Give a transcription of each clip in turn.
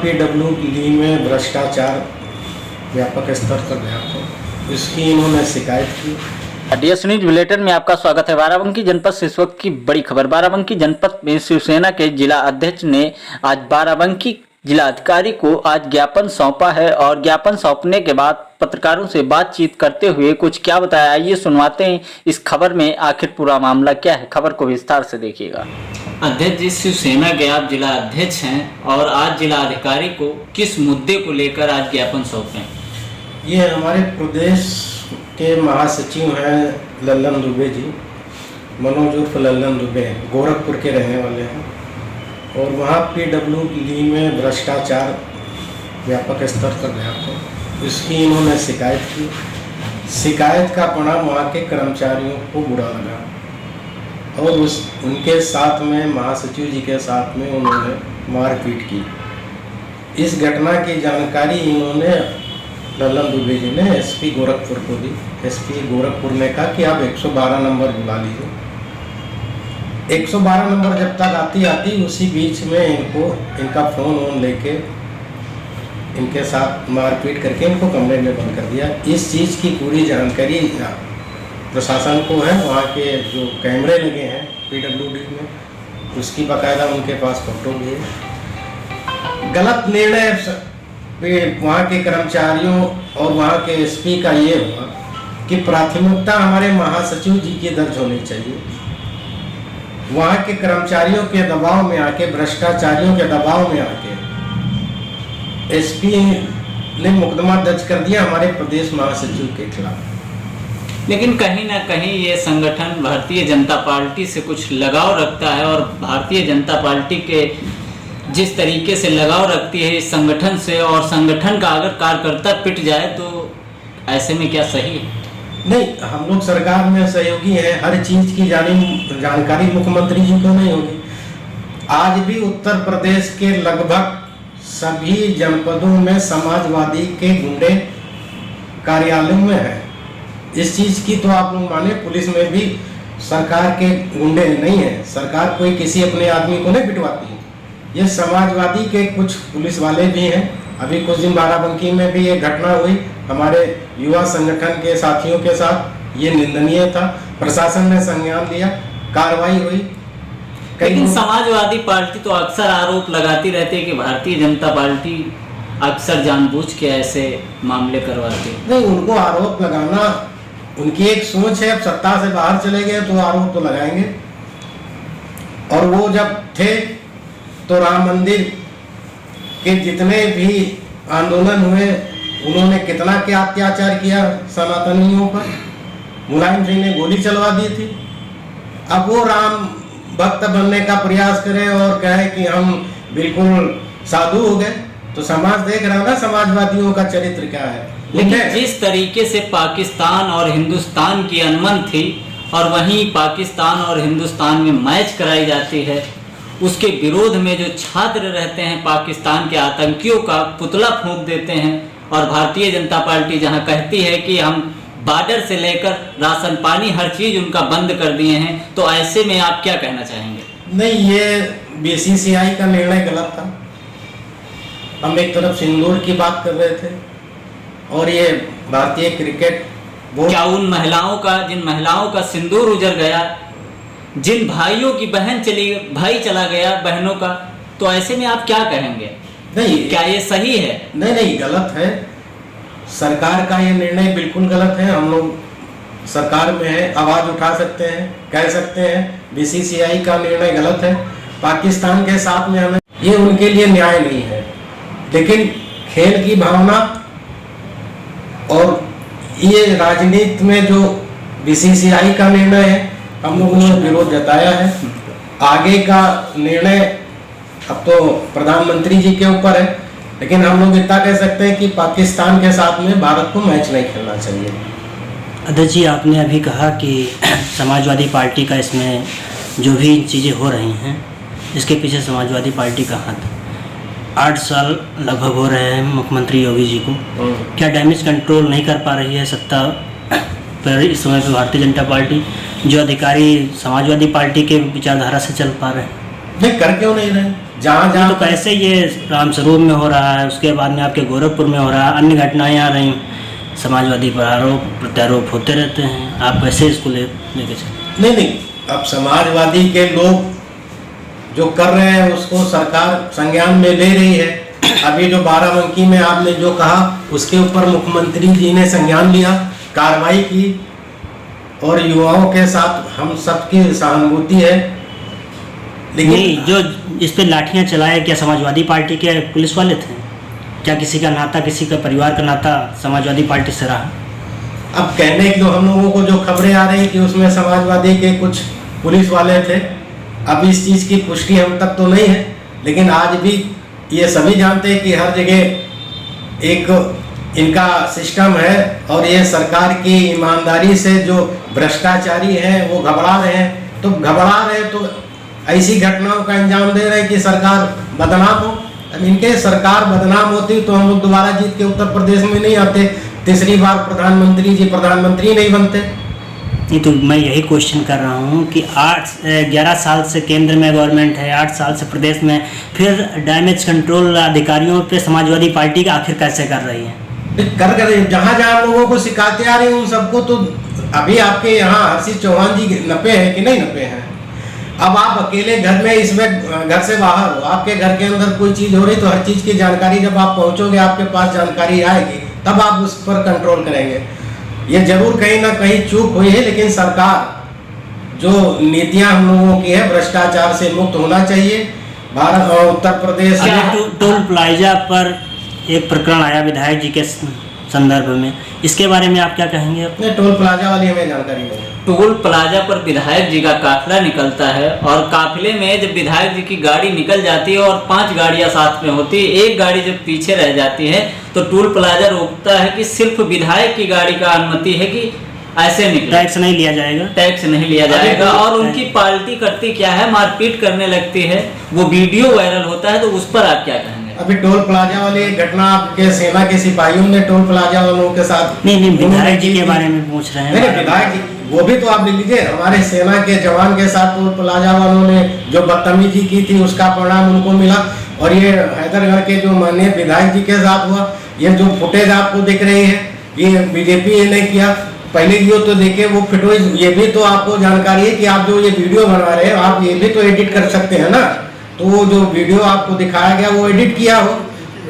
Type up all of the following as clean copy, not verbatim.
PWD में भ्रष्टाचार व्यापक स्तर पर गया था, इसकी इन्होंने शिकायत की। डीएस न्यूज बुलेटिन में आपका स्वागत है। बाराबंकी जनपद से इस वक्त की बड़ी खबर। बाराबंकी जनपद में शिवसेना के जिला अध्यक्ष ने आज बाराबंकी जिला अधिकारी को आज ज्ञापन सौंपा है और ज्ञापन सौंपने के बाद पत्रकारों से बातचीत करते हुए कुछ क्या बताया, आइए सुनवाते हैं इस खबर में आखिर पूरा मामला क्या है। खबर को विस्तार से देखिएगा। अध्यक्ष जी, शिवसेना के आप जिला अध्यक्ष हैं और आज जिला अधिकारी को किस मुद्दे को लेकर आज ज्ञापन सौंपे? ये हमारे प्रदेश के महासचिव हैं लल्लन दुबे जी, मनोज उर्फ लल्लन दुबे, गोरखपुर के रहने वाले हैं और वहाँ पीडब्ल्यूडी में भ्रष्टाचार व्यापक स्तर पर गया था, इसकी इन्होंने शिकायत की। शिकायत का परिणाम वहाँ के कर्मचारियों को बुरा लगा और उनके साथ में महासचिव जी के साथ में उन्होंने मारपीट की। इस घटना की जानकारी इन्होंने लल्लन दुबे जी ने एसपी गोरखपुर को दी। एसपी गोरखपुर ने कहा कि आप 112 नंबर बुला लीजिए। 112 नंबर जब तक आती उसी बीच में इनका फ़ोन वोन लेके इनके साथ मारपीट करके इनको कमरे में बंद कर दिया। इस चीज़ की पूरी जानकारी प्रशासन को है, वहाँ के जो कैमरे लगे हैं पीडब्ल्यूडी में, उसकी बाकायदा उनके पास फोटो भी है। गलत निर्णय वहाँ के कर्मचारियों और वहाँ के एसपी का ये हुआ कि प्राथमिकता हमारे महासचिव जी की दर्ज होनी चाहिए। वहाँ के कर्मचारियों के दबाव में आके, भ्रष्टाचारियों के दबाव में आके एसपी ने मुकदमा दर्ज कर दिया हमारे प्रदेश महासचिव के खिलाफ। लेकिन कहीं ना कहीं ये संगठन भारतीय जनता पार्टी से कुछ लगाव रखता है और भारतीय जनता पार्टी के जिस तरीके से लगाव रखती है इस संगठन से, और संगठन का अगर कार्यकर्ता पिट जाए तो ऐसे में क्या सही है? नहीं, हम लोग सरकार में सहयोगी हैं, हर चीज की जानकारी मुख्यमंत्री जी को नहीं होगी। आज भी उत्तर प्रदेश के लगभग सभी जनपदों में समाजवादी के गुंडे कार्यालयों में हैं। इस चीज की तो आप लोग माने, पुलिस में भी सरकार के गुंडे नहीं है। सरकार कोई किसी अपने आदमी को नहीं पिटवाती है। ये समाजवादी के कुछ पुलिस वाले भी हैं। अभी कुछ दिन बाराबंकी में भी एक घटना हुई हमारे युवा संगठन के साथियों के साथ, ये निंदनीय था। प्रशासन ने संज्ञान लिया, कार्रवाई हुई। लेकिन समाजवादी पार्टी तो अक्सर आरोप लगाती रहती है कि भारतीय जनता पार्टी अक्सर जानबूझ के ऐसे मामले करवाती है। नहीं, उनको आरोप लगाना उनकी एक सोच है। अब सत्ता से बाहर चले गए तो आरोप तो लगाएंगे। और वो जब थे तो राम मंदिर के जितने भी आंदोलन हुए, उन्होंने कितना क्या अत्याचार किया सनातनियों पर। मुलायम सिंह ने गोली चलवा दी थी। अब वो राम भक्त बनने का प्रयास करें और कहे कि हम बिल्कुल साधु हो गए, तो समाज देख रहा ना समाजवादियों का चरित्र क्या है। लेकिन जिस तरीके से पाकिस्तान और हिंदुस्तान की अनबन थी और वहीं पाकिस्तान और हिंदुस्तान में मैच कराई जाती है, उसके विरोध में जो छात्र रहते हैं पाकिस्तान के आतंकियों का पुतला फूंक देते हैं, और भारतीय जनता पार्टी जहां कहती है कि हम बॉर्डर से लेकर राशन पानी हर चीज उनका बंद कर दिए हैं, तो ऐसे में आप क्या कहना चाहेंगे? नहीं, ये बीसीसीआई का निर्णय गलत था। हम एक तरफ सिंदूर की बात कर रहे थे और ये भारतीय क्रिकेट बोर्ड, क्या उन महिलाओं का, जिन महिलाओं का सिंदूर उजड़ गया, जिन भाइयों की भाई चला गया बहनों का, तो ऐसे में आप क्या कहेंगे? नहीं, क्या ये सही है? नहीं, गलत है। सरकार का ये निर्णय बिल्कुल गलत है। हम लोग सरकार में है, आवाज उठा सकते हैं, कह सकते हैं बीसीसीआई का निर्णय गलत है। पाकिस्तान के साथ में हमें ये उनके लिए न्याय नहीं है। लेकिन खेल की भावना और ये राजनीति में जो बीसीसीआई का निर्णय है, हम लोगों ने विरोध जताया है। आगे का निर्णय अब तो प्रधानमंत्री जी के ऊपर है, लेकिन हम लोग इतना कह सकते हैं कि पाकिस्तान के साथ में भारत को मैच नहीं खेलना चाहिए। अध्यक्ष जी, आपने अभी कहा कि समाजवादी पार्टी का इसमें जो भी चीज़ें हो रही हैं, इसके पीछे समाजवादी पार्टी का हाथ। 8 साल लगभग हो रहे हैं मुख्यमंत्री योगी जी को, क्या डैमेज कंट्रोल नहीं कर पा रही है सत्ता पर इस समय पे भारतीय जनता पार्टी? जो अधिकारी समाजवादी पार्टी के विचारधारा से चल पा रहे हैं, नहीं कर क्यों नहीं रहे? जहाँ ये जहाँ तो कैसे ये रामस्वरूप में हो रहा है, उसके बाद में आपके गोरखपुर में हो रहा है, अन्य घटनाएं आ रही, समाजवादी पर आरोप प्रत्यारोप होते रहते हैं, आप कैसे इसको लेके चले? नहीं, अब समाजवादी के लोग जो कर रहे हैं उसको सरकार संज्ञान में ले रही है। अभी जो बाराबंकी में आपने जो कहा उसके ऊपर मुख्यमंत्री जी ने संज्ञान लिया, कार्रवाई की, और युवाओं के साथ हम सबकी सहानुभूति है। लेकिन नहीं, जो इस पे लाठियां चलाए, क्या समाजवादी पार्टी के पुलिस वाले थे? क्या किसी का नाता, किसी का परिवार का नाता समाजवादी पार्टी से रहा? अब कहने के हम लोगों को जो खबरें आ रही कि उसमें समाजवादी के कुछ पुलिस वाले थे, अब इस चीज़ की पुष्टि हम तक तो नहीं है, लेकिन आज भी ये सभी जानते हैं कि हर जगह एक इनका सिस्टम है, और ये सरकार की ईमानदारी से जो भ्रष्टाचारी हैं वो घबरा रहे हैं। तो घबरा रहे तो ऐसी घटनाओं का अंजाम दे रहे हैं कि सरकार बदनाम हो। अब इनके सरकार बदनाम होती तो हम लोग दोबारा जीत के उत्तर प्रदेश में नहीं आते, तीसरी बार प्रधानमंत्री नहीं बनते। नहीं, तो मैं यही क्वेश्चन कर रहा हूँ कि 11 साल से केंद्र में गवर्नमेंट है, 8 साल से प्रदेश में, फिर डैमेज कंट्रोल अधिकारियों पे समाजवादी पार्टी का आखिर कैसे कर रही है? कर जहाँ जहाँ लोगों को सिखाते आ रहे हैं उन सबको तो अभी आपके यहाँ हर्षित चौहान जी नपे हैं कि नहीं नपे हैं? अब आप अकेले घर में इसमें घर से बाहर हो, आपके घर के अंदर कोई चीज़ हो रही तो हर चीज़ की जानकारी जब आप पहुँचोगे आपके पास जानकारी आएगी, तब आप उस पर कंट्रोल करेंगे। ये जरूर कहीं ना कहीं चूक हुई है, लेकिन सरकार जो नीतियां हम लोगों की है भ्रष्टाचार से मुक्त होना चाहिए। भारत और उत्तर प्रदेश टोल प्लाजा पर एक प्रकरण आया विधायक जी के संदर्भ में, इसके बारे में आप क्या कहेंगे? अपने टोल प्लाजा वाली हमें जानकारी नहीं है। टोल प्लाजा पर विधायक जी का काफिला निकलता है, और काफिले में जब विधायक जी की गाड़ी निकल जाती है और 5 गाड़ियां साथ में होती है, एक गाड़ी जब पीछे रह जाती है तो टोल प्लाजा रोकता है कि सिर्फ विधायक की गाड़ी का अनुमति है कि ऐसे निकले, टैक्स नहीं लिया जाएगा, टैक्स नहीं लिया जाएगा। और उनकी पार्टी करती क्या है, मारपीट करने लगती है, वो वीडियो वायरल होता है। तो उस पर आप क्या कहेंगे? अभी टोल प्लाजा वाली घटना आपके सेना के सिपाहियों ने टोल प्लाजा वालों के साथ नहीं विधायक जी के बारे में पूछ रहे हैं। नहीं, विधायक जी वो भी तो आप ले लीजिए, हमारे सेना के जवान के साथ टोल प्लाजा वालों ने जो बदतमीजी की थी उसका परिणाम उनको मिला। और ये हैदरगढ़ के जो माननीय विधायक जी के साथ हुआ, ये जो फुटेज आपको दिख रही है, ये बीजेपी ने किया। पहले वीडियो तो देखिए, वो फुटेज, ये भी तो आपको जानकारी है कि आप जो ये वीडियो बना रहे हो आप ये भी तो एडिट कर सकते हैं ना। तो वो जो वीडियो आपको दिखाया गया वो एडिट किया हो।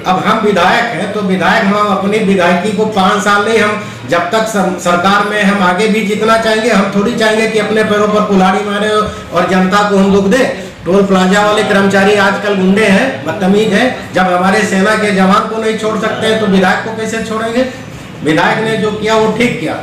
अब हम विधायक हैं तो विधायक हम अपनी विधायकी को 5 साल नहीं, हम जब तक सरकार में हम आगे भी जीतना चाहेंगे। हम थोड़ी चाहेंगे कि अपने पैरों पर कुल्हाड़ी मारे और जनता को हम दुख दे। टोल प्लाजा वाले कर्मचारी आजकल गुंडे हैं, बदतमीज हैं। जब हमारे सेना के जवान को नहीं छोड़ सकते हैं तो विधायक को कैसे छोड़ेंगे? विधायक ने जो किया वो ठीक किया।